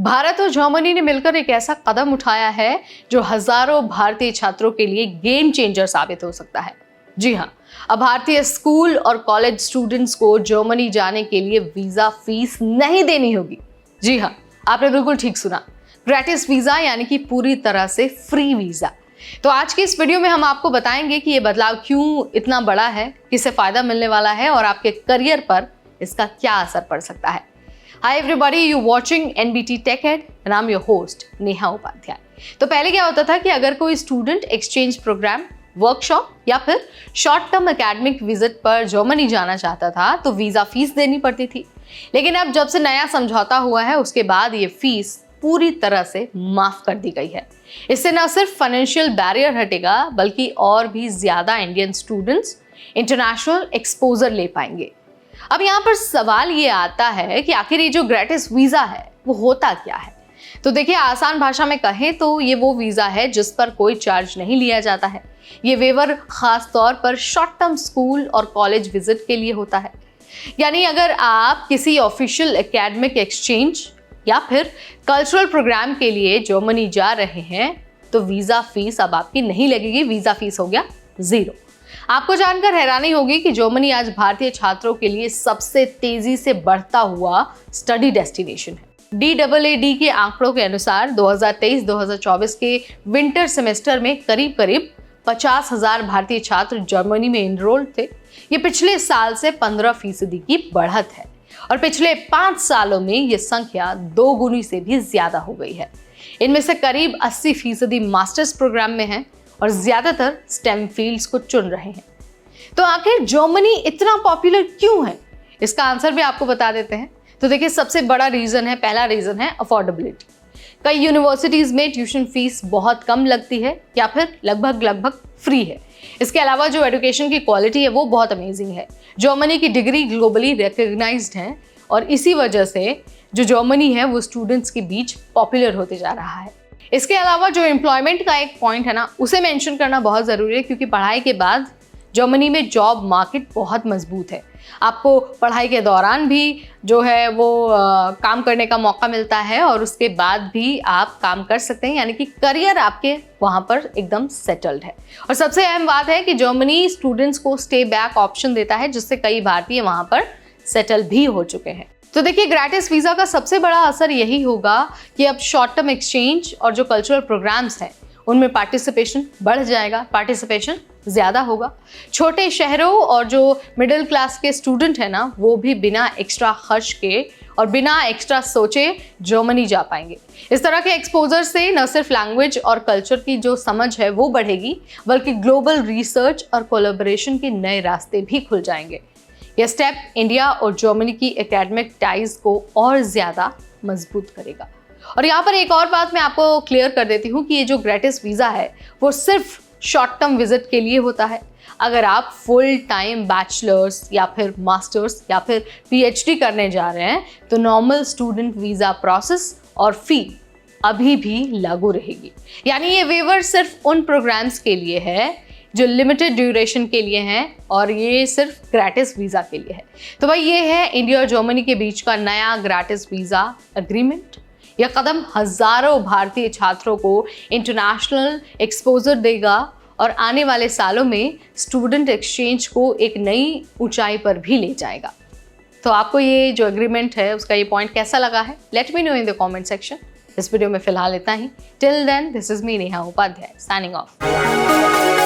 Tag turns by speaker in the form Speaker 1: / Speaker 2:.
Speaker 1: भारत और जर्मनी ने मिलकर एक ऐसा कदम उठाया है जो हजारों भारतीय छात्रों के लिए गेम चेंजर साबित हो सकता है। जी हाँ, अब भारतीय स्कूल और कॉलेज स्टूडेंट्स को जर्मनी जाने के लिए वीजा फीस नहीं देनी होगी। जी हाँ, आपने बिल्कुल ठीक सुना, ग्रेटिस वीजा यानी कि पूरी तरह से फ्री वीजा। तो आज की इस वीडियो में हम आपको बताएंगे कि ये बदलाव क्यों इतना बड़ा है, किससे फायदा मिलने वाला है और आपके करियर पर इसका क्या असर पड़ सकता है। Hi everybody, you watching NBT Tech Ed and I'm your host Neha Upadhyay. तो पहले क्या होता था कि अगर कोई स्टूडेंट एक्सचेंज प्रोग्राम, वर्कशॉप या फिर शॉर्ट टर्म एकेडमिक विजिट पर जर्मनी जाना चाहता था तो वीजा फीस देनी पड़ती थी। लेकिन अब जब से नया समझौता हुआ है उसके बाद ये फीस पूरी तरह से माफ कर दी गई है। इससे न सिर्फ फाइनेंशियल बैरियर हटेगा बल्कि और भी ज्यादा इंडियन स्टूडेंट्स इंटरनेशनल एक्सपोजर ले पाएंगे। अब यहाँ पर सवाल ये आता है कि आखिर ये जो ग्रेटिस वीजा है वो होता क्या है। तो देखिए, आसान भाषा में कहें तो ये वो वीजा है जिस पर कोई चार्ज नहीं लिया जाता है। ये वेवर खास तौर पर शॉर्ट टर्म स्कूल और कॉलेज विजिट के लिए होता है। यानी अगर आप किसी ऑफिशियल एकेडमिक एक्सचेंज या फिर कल्चरल प्रोग्राम के लिए जर्मनी जा रहे हैं तो वीजा फीस अब आपकी नहीं लगेगी, वीजा फीस हो गया 0। आपको जानकर हैरानी होगी कि जर्मनी आज भारतीय छात्रों के लिए सबसे तेजी से बढ़ता हुआ स्टडी डेस्टिनेशन है। DAAD के आंकड़ों के अनुसार 2023-2024 के विंटर सेमेस्टर में करीब 50,000 भारतीय छात्र जर्मनी में इनरोल्ड थे। ये पिछले साल से 15% की बढ़त है और पिछले 5 सालों में ये संख्या 2 गुनी से भी ज्यादा हो गई है। इनमें से करीब 80% मास्टर्स प्रोग्राम में है और ज्यादातर स्टेम फील्ड्स को चुन रहे हैं। तो आखिर जर्मनी इतना पॉपुलर क्यों है, इसका आंसर भी आपको बता देते हैं। तो देखिए, सबसे बड़ा रीजन है, पहला रीजन है अफोर्डेबिलिटी। कई यूनिवर्सिटीज में ट्यूशन फीस बहुत कम लगती है या फिर लगभग फ्री है। इसके अलावा जो एजुकेशन की क्वालिटी है वो बहुत अमेजिंग है। जर्मनी की डिग्री ग्लोबली रिकॉग्नाइज्ड है और इसी वजह से जो जर्मनी है वो स्टूडेंट्स के बीच पॉपुलर होते जा रहा है। इसके अलावा जो एम्प्लॉयमेंट का एक पॉइंट है ना, उसे मेंशन करना बहुत ज़रूरी है क्योंकि पढ़ाई के बाद जर्मनी में जॉब मार्केट बहुत मजबूत है। आपको पढ़ाई के दौरान भी जो है वो काम करने का मौका मिलता है और उसके बाद भी आप काम कर सकते हैं, यानी कि करियर आपके वहाँ पर एकदम सेटल्ड है। और सबसे अहम बात है कि जर्मनी स्टूडेंट्स को स्टे बैक ऑप्शन देता है जिससे कई भारतीय वहाँ पर सेटल भी हो चुके हैं। तो देखिए, ग्रेटिस वीजा का सबसे बड़ा असर यही होगा कि अब शॉर्ट टर्म एक्सचेंज और जो कल्चरल प्रोग्राम्स हैं उनमें पार्टिसिपेशन बढ़ जाएगा, पार्टिसिपेशन ज़्यादा होगा। छोटे शहरों और जो मिडिल क्लास के स्टूडेंट हैं ना, वो भी बिना एक्स्ट्रा खर्च के और बिना एक्स्ट्रा सोचे जर्मनी जा पाएंगे। इस तरह के एक्सपोजर से न सिर्फ लैंग्वेज और कल्चर की जो समझ है वो बढ़ेगी बल्कि ग्लोबल रिसर्च और कोलैबोरेशन के नए रास्ते भी खुल जाएंगे। यह स्टेप इंडिया और जर्मनी की एकेडमिक टाइज को और ज़्यादा मजबूत करेगा। और यहाँ पर एक और बात मैं आपको क्लियर कर देती हूँ कि ये जो ग्रेटिस वीज़ा है वो सिर्फ शॉर्ट टर्म विजिट के लिए होता है। अगर आप फुल टाइम बैचलर्स या फिर मास्टर्स या फिर PhD करने जा रहे हैं तो नॉर्मल स्टूडेंट वीज़ा प्रोसेस और फी अभी भी लागू रहेगी। यानी ये वेवर सिर्फ उन प्रोग्राम्स के लिए है जो लिमिटेड ड्यूरेशन के लिए हैं और ये सिर्फ ग्रेटिस वीज़ा के लिए है। तो भाई, ये है इंडिया और जर्मनी के बीच का नया ग्रेटिस वीज़ा एग्रीमेंट। यह कदम हजारों भारतीय छात्रों को इंटरनेशनल एक्सपोजर देगा और आने वाले सालों में स्टूडेंट एक्सचेंज को एक नई ऊंचाई पर भी ले जाएगा। तो आपको ये जो एग्रीमेंट है उसका ये पॉइंट कैसा लगा है, let me know in the comment section. इस वीडियो में फिलहाल इतना ही। Till then, this is me Neha Upadhyay signing of.